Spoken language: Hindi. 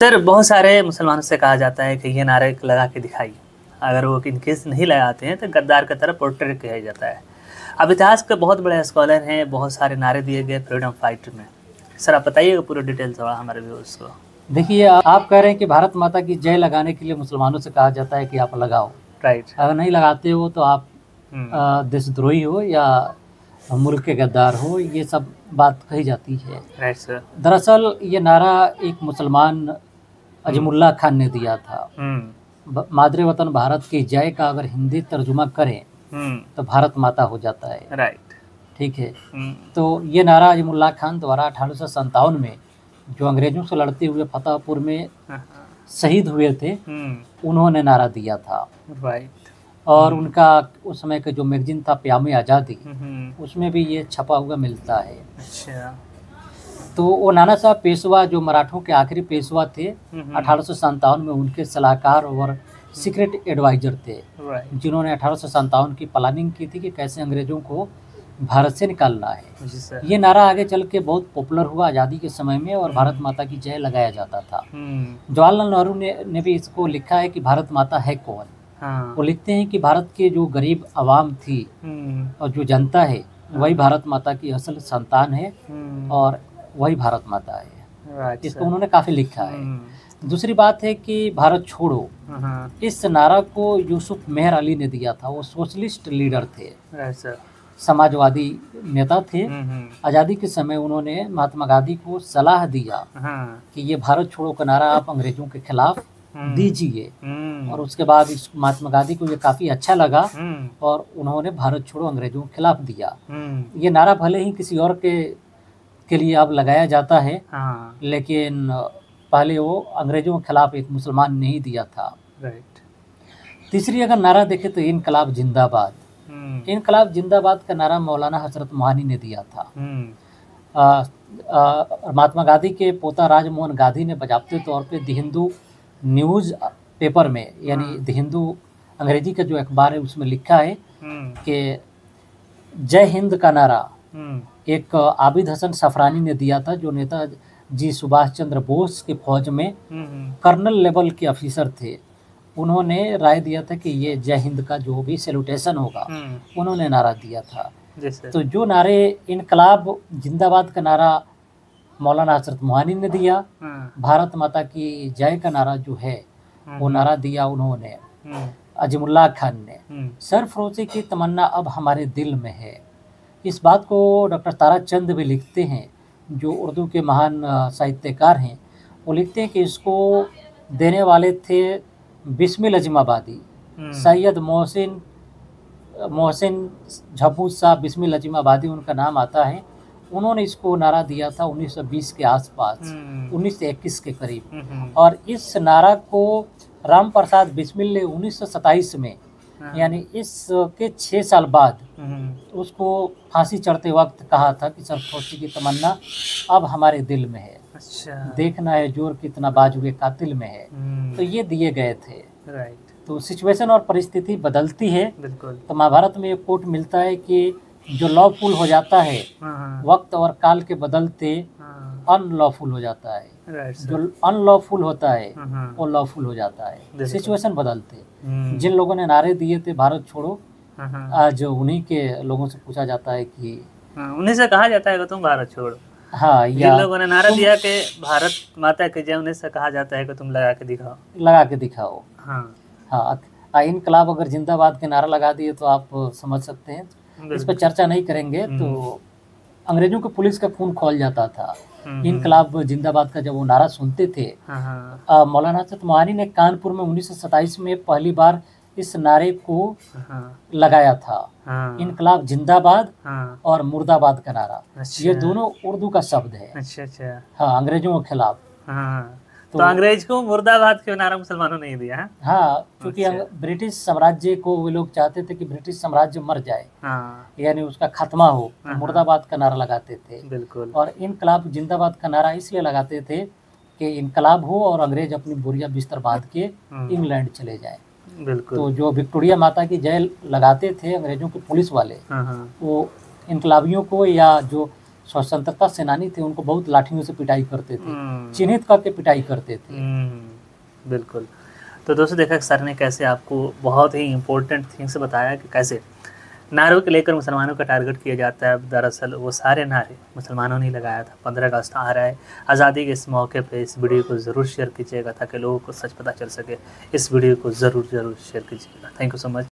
सर बहुत सारे मुसलमानों से कहा जाता है कि ये नारे लगा के दिखाइए, अगर वो इनकेस नहीं लगाते हैं तो गद्दार की तरह पोर्ट्रेट किया जाता है। अब इतिहास के बहुत बड़े स्कॉलर हैं, बहुत सारे नारे दिए गए फ्रीडम फाइटर में। सर आप बताइएगा पूरी डिटेल थोड़ा हमारे व्यूअर्स को। देखिए, आप कह रहे हैं कि भारत माता की जय लगाने के लिए मुसलमानों से कहा जाता है कि आप लगाओ। राइट। अगर नहीं लगाते हो तो आप देशद्रोही हो या मुल्क के गद्दार हो, ये सब बात कही जाती है। Right sir. दरअसल ये नारा एक मुसलमान अजीमुल्लाह खान ने दिया था। मादरे वतन भारत की जय का अगर हिंदी तर्जुमा करें तो भारत माता हो जाता है। राइट। ठीक है। तो ये नारा अजीमुल्लाह खान द्वारा 1857 में जो अंग्रेजों से लड़ते हुए फतेहपुर में शहीद हुए थे, उन्होंने नारा दिया था। राइट। और उनका उस समय का जो मैगजीन था प्यामे आज़ादी, उसमें भी ये छपा हुआ मिलता है। अच्छा। तो वो नाना साहब पेशवा जो मराठों के आखिरी पेशवा थे 1857 में, उनके सलाहकार और सीक्रेट एडवाइजर थे, जिन्होंने 1857 की प्लानिंग की थी कि कैसे अंग्रेजों को भारत से निकालना है। ये नारा आगे चल के बहुत पॉपुलर हुआ आज़ादी के समय में, और भारत माता की जय लगाया जाता था। जवाहरलाल नेहरू ने भी इसको लिखा है कि भारत माता है कौन। वो लिखते हैं कि भारत के जो गरीब आवाम थी और जो जनता है, वही भारत माता की असल संतान है और वही भारत माता है। इसको उन्होंने काफ़ी लिखा है। दूसरी बात है कि भारत छोड़ो, इस नारा को यूसुफ मेहर अली ने दिया था। वो सोशलिस्ट लीडर थे, समाजवादी नेता थे। आज़ादी के समय उन्होंने महात्मा गांधी को सलाह दिया कि ये भारत छोड़ो का नारा आप अंग्रेजों के खिलाफ दीजिए, और उसके बाद इस महात्मा गांधी को ये काफ़ी अच्छा लगा और उन्होंने भारत छोड़ो अंग्रेजों के खिलाफ दिया। ये नारा भले ही किसी और के लिए अब लगाया जाता है, लेकिन पहले वो अंग्रेजों के खिलाफ एक मुसलमान ने ही दिया था। राइट। तीसरी अगर नारा देखें तो इनकलाब जिंदाबाद। इनकलाब जिंदाबाद का नारा मौलाना हजरत मोहानी ने दिया था। महात्मा गांधी के पोता राजमोहन गांधी ने बजाबते तौर पे द हिंदू न्यूज़ पेपर में, यानी द हिंदू अंग्रेजी का जो अखबार है, उसमें लिखा है कि जय हिंद का नारा एक आबिद हसन सफरानी ने दिया था, जो नेताजी सुभाष चंद्र बोस के फौज में कर्नल लेवल के ऑफिसर थे। उन्होंने राय दिया था कि ये जय हिंद का जो भी सैल्यूटेशन होगा, उन्होंने नारा दिया था। तो जो नारे इनकलाब जिंदाबाद का नारा मौलाना हजरत मोहानी ने दिया, भारत माता की जय का नारा जो है वो नारा दिया उन्होंने अजीमुल्लाह खान ने। सरफरोशी की तमन्ना अब हमारे दिल में है। इस बात को डॉक्टर ताराचंद भी लिखते हैं, जो उर्दू के महान साहित्यकार हैं। वो लिखते हैं कि इसको देने वाले थे बिस्मिल अजीमाबादी, सैयद मोहसिन झब्बू साहब बिस्मिल अजीमाबादी उनका नाम आता है। उन्होंने इसको नारा दिया था 1920 के आसपास, 1921 के करीब। और इस नारा को राम प्रसाद बिस्मिल ने 1927 में, यानी इसके 6 साल बाद, उसको फांसी चढ़ते वक्त कहा था कि सरफरोशी की तमन्ना अब हमारे दिल में है। अच्छा। देखना है जोर कितना बाजुए कातिल में है। तो ये दिए गए थे। राइट। तो सिचुएशन और परिस्थिति बदलती है। बिल्कुल। तो महाभारत में एक कोट मिलता है कि जो लॉफुल हो जाता है वक्त और काल के बदलते अनलॉफुल हो जाता है। जो अनलॉफुल होता है वो लॉफुल हो जाता है, सिचुएशन बदलते। जिन लोगों ने नारे दिए थे भारत छोड़ो, आज उन्हीं के लोगों से पूछा जाता है कि उन्हीं से कहा जाता है कि तुम भारत छोड़ो। हाँ, जिन लोगों ने नारा दिया कि भारत माता की जय, उन्हीं से कहा जाता है कि तुम लगा के दिखाओ। हाँ, इनकलाब अगर जिंदाबाद के नारा लगा दिए तो आप समझ सकते हैं। इस पर चर्चा नहीं करेंगे। तो अंग्रेजों को पुलिस का खून खौल जाता था इनकलाब जिंदाबाद का जब वो नारा सुनते थे। मौलाना हजरत मोहानी ने कानपुर में 1927 में पहली बार इस नारे को लगाया था। इनकलाब जिंदाबाद और मुर्दाबाद का नारा। ये दोनों उर्दू का शब्द है। अच्छा। हाँ, अंग्रेजों के खिलाफ। तो अंग्रेज को मुर्दाबाद के नारा मुसलमानों ने दिया है। हाँ, क्योंकि ब्रिटिश साम्राज्य को वे लोग चाहते थे कि ब्रिटिश साम्राज्य मर जाए, यानी उसका खात्मा हो। तो मुर्दाबाद का नारा लगाते थे। बिल्कुल। और इनकलाब जिंदाबाद का नारा इसलिए लगाते थे कि इनकलाब हो और अंग्रेज अपनी बोरिया बिस्तर बांध के इंग्लैंड चले जाए। बिल्कुल। तो जो विक्टोरिया माता की जय लगाते थे अंग्रेजों के पुलिस वाले, वो इनकलाबियों को या जो स्वतंत्रता सेनानी थे, उनको बहुत लाठियों से पिटाई करते थे, चिन्हित करके पिटाई करते थे। बिल्कुल। तो दोस्तों देखा सर ने कैसे आपको बहुत ही इम्पोर्टेंट थिंग्स बताया कि कैसे नारों को लेकर मुसलमानों का टारगेट किया जाता है। दरअसल वो सारे नारे मुसलमानों ने लगाया था। 15 अगस्त आ रहा है, आज़ादी के इस मौके पे इस वीडियो को ज़रूर शेयर कीजिएगा ताकि लोगों को सच पता चल सके। इस वीडियो को ज़रूर शेयर कीजिएगा। Thank you so much.